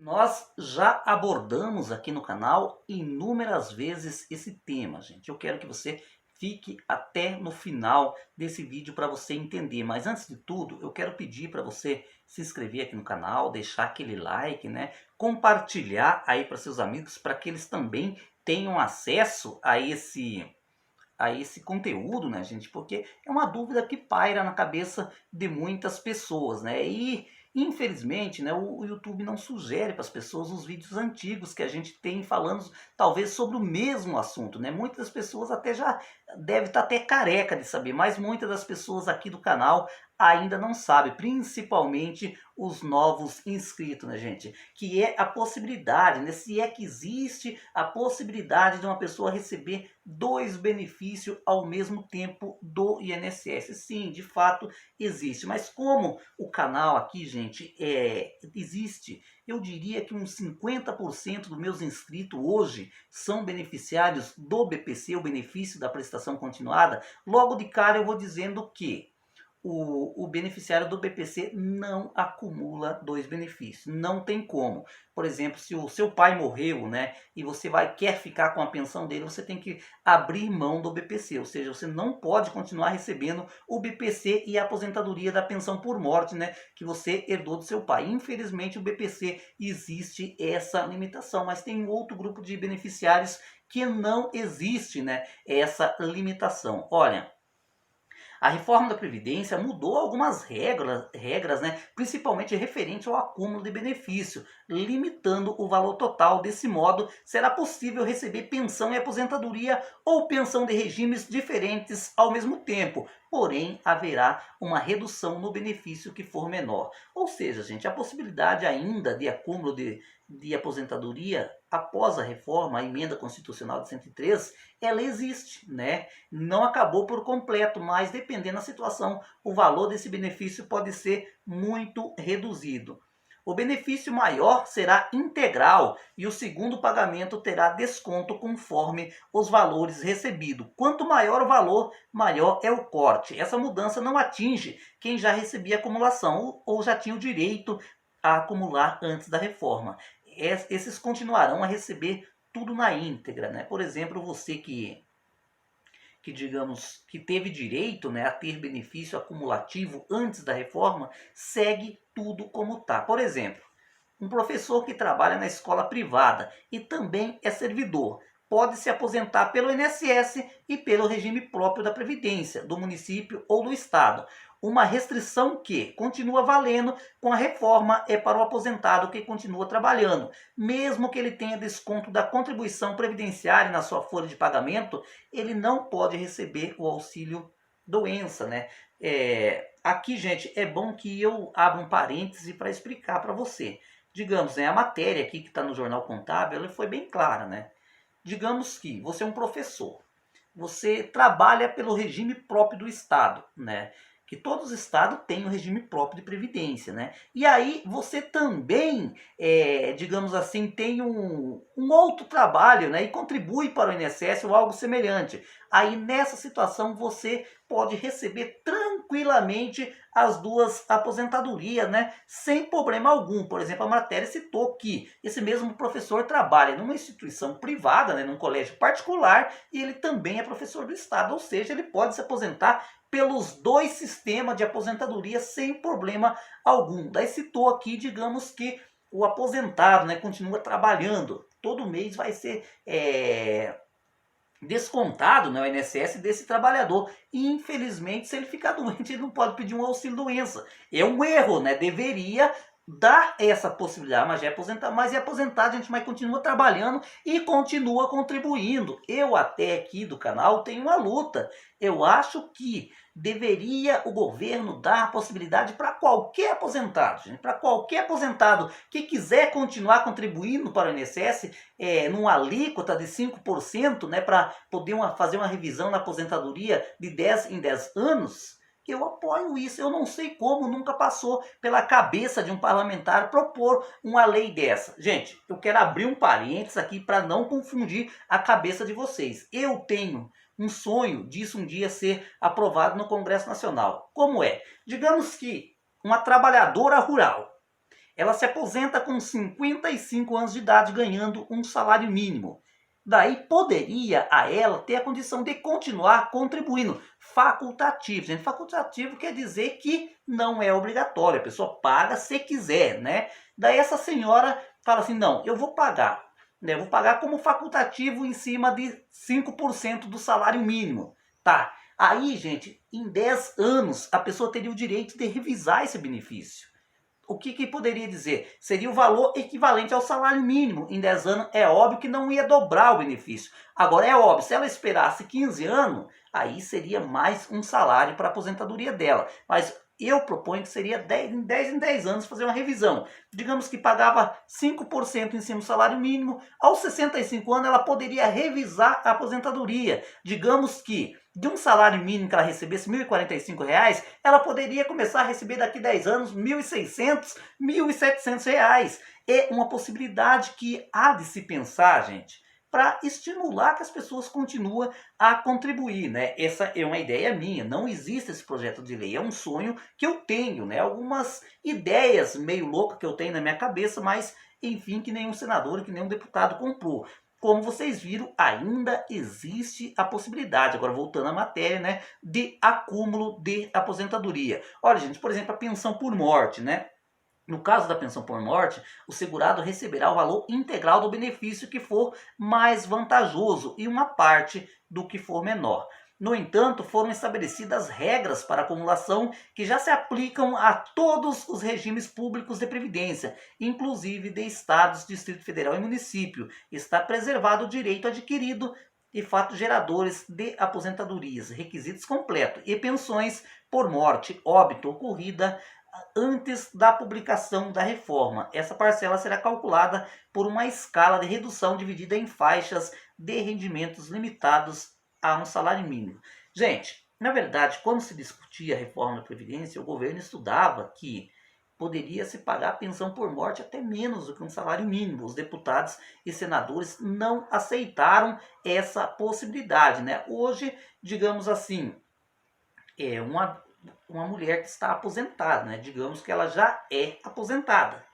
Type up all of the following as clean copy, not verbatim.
Nós já abordamos aqui no canal inúmeras vezes esse tema, gente. Eu quero que você fique até no final desse vídeo para você entender. Mas antes de tudo, eu quero pedir para você se inscrever aqui no canal, deixar aquele like, né? Compartilhar aí para seus amigos para que eles também tenham acesso a esse conteúdo, né, gente? Porque é uma dúvida que paira na cabeça de muitas pessoas, né? E infelizmente, né, o YouTube não sugere para as pessoas os vídeos antigos que a gente tem falando talvez sobre o mesmo assunto, né? Muitas pessoas até já devem estar até careca de saber, mas muitas das pessoas aqui do canal ainda não sabem, principalmente os novos inscritos, né, gente? Que é a possibilidade, né? Se é que existe a possibilidade de uma pessoa receber dois benefícios ao mesmo tempo do INSS. Sim, de fato existe. Mas como o canal aqui, gente, existe, eu diria que uns 50% dos meus inscritos hoje são beneficiários do BPC, o benefício da prestação continuada. Logo de cara eu vou dizendo que o beneficiário do BPC não acumula dois benefícios. Não tem como. Por exemplo, se o seu pai morreu, né, e você quer ficar com a pensão dele, você tem que abrir mão do BPC. Ou seja, você não pode continuar recebendo o BPC e a aposentadoria da pensão por morte, né, que você herdou do seu pai. Infelizmente, o BPC existe essa limitação, mas tem outro grupo de beneficiários que não existe, né, essa limitação. Olha, a reforma da Previdência mudou algumas regras, né, principalmente referente ao acúmulo de benefício, limitando o valor total. Desse modo, será possível receber pensão e aposentadoria ou pensão de regimes diferentes ao mesmo tempo. Porém, haverá uma redução no benefício que for menor. Ou seja, gente, a possibilidade ainda de acúmulo de aposentadoria após a reforma, a emenda constitucional de 103, ela existe, né? Não acabou por completo, mas dependendo da situação, o valor desse benefício pode ser muito reduzido. O benefício maior será integral e o segundo pagamento terá desconto conforme os valores recebidos. Quanto maior o valor, maior é o corte. Essa mudança não atinge quem já recebia acumulação ou já tinha o direito a acumular antes da reforma. Esses continuarão a receber tudo na íntegra, né? Por exemplo, você que digamos que teve direito, né, a ter benefício acumulativo antes da reforma, segue tudo como está. Por exemplo, um professor que trabalha na escola privada e também é servidor pode se aposentar pelo INSS e pelo regime próprio da Previdência, do município ou do estado. Uma restrição que continua valendo com a reforma é para o aposentado que continua trabalhando. Mesmo que ele tenha desconto da contribuição previdenciária na sua folha de pagamento, ele não pode receber o auxílio doença, né? Aqui, gente, é bom que eu abra um parêntese para explicar para você. Digamos, né, a matéria aqui que está no Jornal Contábil, ela foi bem clara, né? Digamos que você é um professor, você trabalha pelo regime próprio do Estado, né? Que todos os estados têm o regime próprio de previdência, né? E aí você também, digamos assim, tem um outro trabalho, né? E contribui para o INSS ou algo semelhante. Aí nessa situação você pode receber tranquilamente as duas aposentadorias, né? Sem problema algum. Por exemplo, a matéria citou que esse mesmo professor trabalha numa instituição privada, né? Num colégio particular, e ele também é professor do Estado, ou seja, ele pode se aposentar pelos dois sistemas de aposentadoria sem problema algum. Daí citou aqui, digamos que o aposentado, né, continua trabalhando. Todo mês vai ser descontado no INSS desse trabalhador. E infelizmente, se ele ficar doente, ele não pode pedir um auxílio doença. É um erro, né? Deveria dar essa possibilidade, mas é aposentado, a gente mas continua trabalhando e continua contribuindo. Eu até aqui do canal tenho uma luta. Eu acho que deveria o governo dar a possibilidade para qualquer aposentado, gente, para qualquer aposentado que quiser continuar contribuindo para o INSS, numa alíquota de 5%, né, para poder fazer uma revisão na aposentadoria de 10 em 10 anos. Eu apoio isso. Eu não sei como nunca passou pela cabeça de um parlamentar propor uma lei dessa. Gente, eu quero abrir um parênteses aqui para não confundir a cabeça de vocês. Eu tenho um sonho disso um dia ser aprovado no Congresso Nacional. Como é? Digamos que uma trabalhadora rural, ela se aposenta com 55 anos de idade ganhando um salário mínimo. Daí poderia a ela ter a condição de continuar contribuindo. Facultativo, gente. Facultativo quer dizer que não é obrigatório. A pessoa paga se quiser, né? Daí essa senhora fala assim, não, eu vou pagar. Né? Eu vou pagar como facultativo em cima de 5% do salário mínimo. Tá. Aí, gente, em 10 anos, a pessoa teria o direito de revisar esse benefício. O que poderia dizer? Seria o valor equivalente ao salário mínimo. Em 10 anos, é óbvio que não ia dobrar o benefício. Agora, é óbvio, se ela esperasse 15 anos, aí seria mais um salário para a aposentadoria dela. Mas eu proponho que seria 10 em 10 anos fazer uma revisão. Digamos que pagava 5% em cima do salário mínimo. Aos 65 anos, ela poderia revisar a aposentadoria. Digamos que de um salário mínimo que ela recebesse R$ 1.045, ela poderia começar a receber daqui a 10 anos R$ 1.600, R$ 1.700. É uma possibilidade que há de se pensar, gente, para estimular que as pessoas continuem a contribuir, né? Essa é uma ideia minha, não existe esse projeto de lei, é um sonho que eu tenho, né? Algumas ideias meio loucas que eu tenho na minha cabeça, mas enfim, que nenhum senador, que nenhum deputado comprou. Como vocês viram, ainda existe a possibilidade, agora voltando à matéria, né, de acúmulo de aposentadoria. Olha, gente, por exemplo, a pensão por morte, né? No caso da pensão por morte, o segurado receberá o valor integral do benefício que for mais vantajoso e uma parte do que for menor. No entanto, foram estabelecidas regras para acumulação que já se aplicam a todos os regimes públicos de previdência, inclusive de estados, Distrito Federal e município. Está preservado o direito adquirido e fatos geradores de aposentadorias, requisitos completos e pensões por morte, óbito ocorrida antes da publicação da reforma. Essa parcela será calculada por uma escala de redução dividida em faixas de rendimentos limitados a um salário mínimo. Gente, na verdade, quando se discutia a reforma da Previdência, o governo estudava que poderia se pagar pensão por morte até menos do que um salário mínimo. Os deputados e senadores não aceitaram essa possibilidade, né? Hoje, digamos assim, é uma mulher que está aposentada, né? Digamos que ela já é aposentada.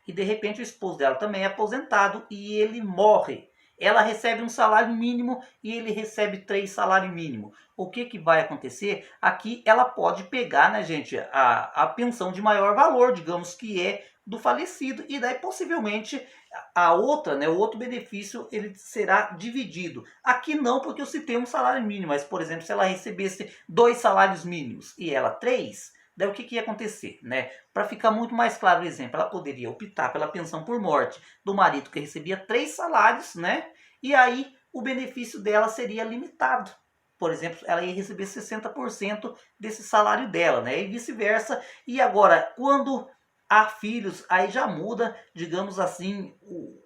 E de repente o esposo dela também é aposentado e ele morre. Ela recebe um salário mínimo e ele recebe 3 salários mínimos. O que vai acontecer? Aqui ela pode pegar, né, gente, a pensão de maior valor, digamos que é do falecido, e daí possivelmente a outra, né, o outro benefício, ele será dividido. Aqui não, porque eu citei um salário mínimo, mas por exemplo, se ela recebesse 2 salários mínimos e ela 3, daí o que ia acontecer, né? Para ficar muito mais claro o exemplo, ela poderia optar pela pensão por morte do marido que recebia 3 salários, né? E aí o benefício dela seria limitado. Por exemplo, ela ia receber 60% desse salário dela, né? E vice-versa. E agora, quando há filhos, aí já muda, digamos assim,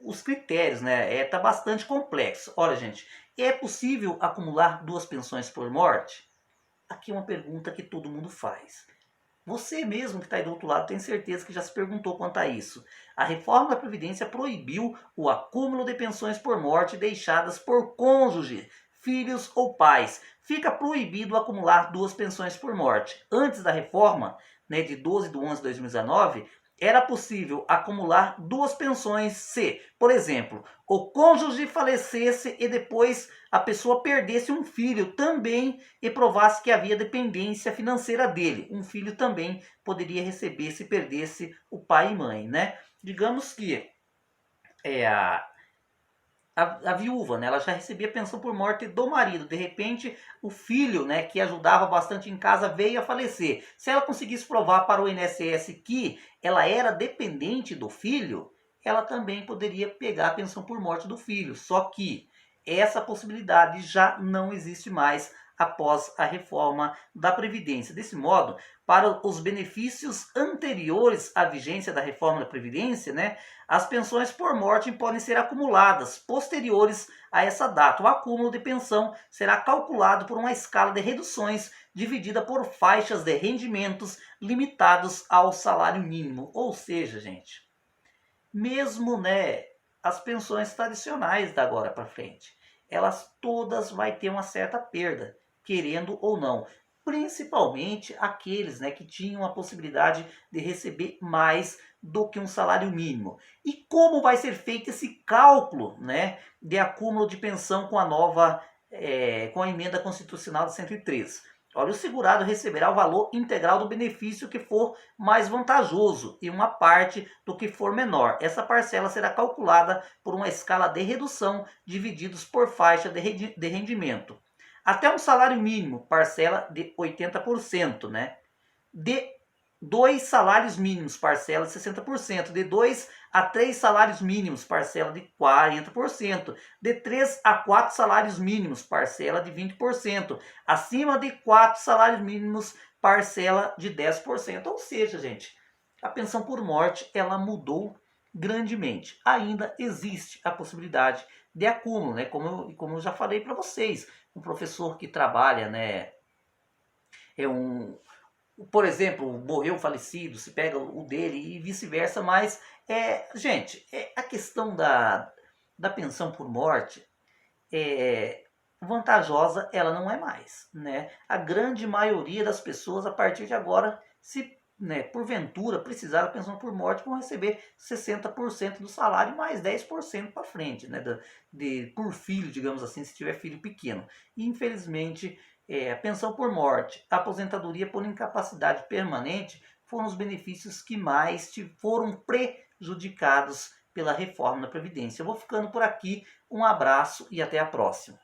os critérios, né? Tá bastante complexo. Olha, gente, é possível acumular 2 pensões por morte? Aqui é uma pergunta que todo mundo faz. Você mesmo que está aí do outro lado tem certeza que já se perguntou quanto a isso. A reforma da Previdência proibiu o acúmulo de pensões por morte deixadas por cônjuge, filhos ou pais. Fica proibido acumular 2 pensões por morte. Antes da reforma, né, de 12 de 11 de 2019, era possível acumular 2 pensões se, por exemplo, o cônjuge falecesse e depois a pessoa perdesse um filho também e provasse que havia dependência financeira dele. Um filho também poderia receber se perdesse o pai e mãe, né? Digamos que a viúva, né, ela já recebia pensão por morte do marido. De repente, o filho, né, que ajudava bastante em casa, veio a falecer. Se ela conseguisse provar para o INSS que ela era dependente do filho, ela também poderia pegar a pensão por morte do filho. Só que essa possibilidade já não existe mais após a reforma da Previdência. Desse modo, para os benefícios anteriores à vigência da reforma da Previdência, né, as pensões por morte podem ser acumuladas posteriores a essa data. O acúmulo de pensão será calculado por uma escala de reduções dividida por faixas de rendimentos limitados ao salário mínimo. Ou seja, gente, mesmo, né, as pensões tradicionais da agora para frente, elas todas vai ter uma certa perda, querendo ou não. Principalmente aqueles, né, que tinham a possibilidade de receber mais do que um salário mínimo. E como vai ser feito esse cálculo, né, de acúmulo de pensão com com a emenda constitucional de 103? Olha, o segurado receberá o valor integral do benefício que for mais vantajoso e uma parte do que for menor. Essa parcela será calculada por uma escala de redução divididos por faixa de rendimento. Até um salário mínimo, parcela de 80%, né? De 2 salários mínimos, parcela de 60%. De 2 a 3 salários mínimos, parcela de 40%. De 3 a 4 salários mínimos, parcela de 20%. Acima de 4 salários mínimos, parcela de 10%. Ou seja, gente, a pensão por morte ela mudou grandemente. Ainda existe a possibilidade de acúmulo, né? Como eu já falei para vocês, um professor que trabalha, né, por exemplo, morreu falecido, se pega o dele e vice-versa, mas, gente, a questão da pensão por morte é vantajosa, ela não é mais, né? A grande maioria das pessoas, a partir de agora, se, né, porventura precisar da pensão por morte, vão receber 60% do salário mais 10% para frente, né? Por filho, digamos assim, se tiver filho pequeno. E, infelizmente, a pensão por morte, a aposentadoria por incapacidade permanente foram os benefícios que mais foram prejudicados pela reforma da Previdência. Eu vou ficando por aqui, um abraço e até a próxima.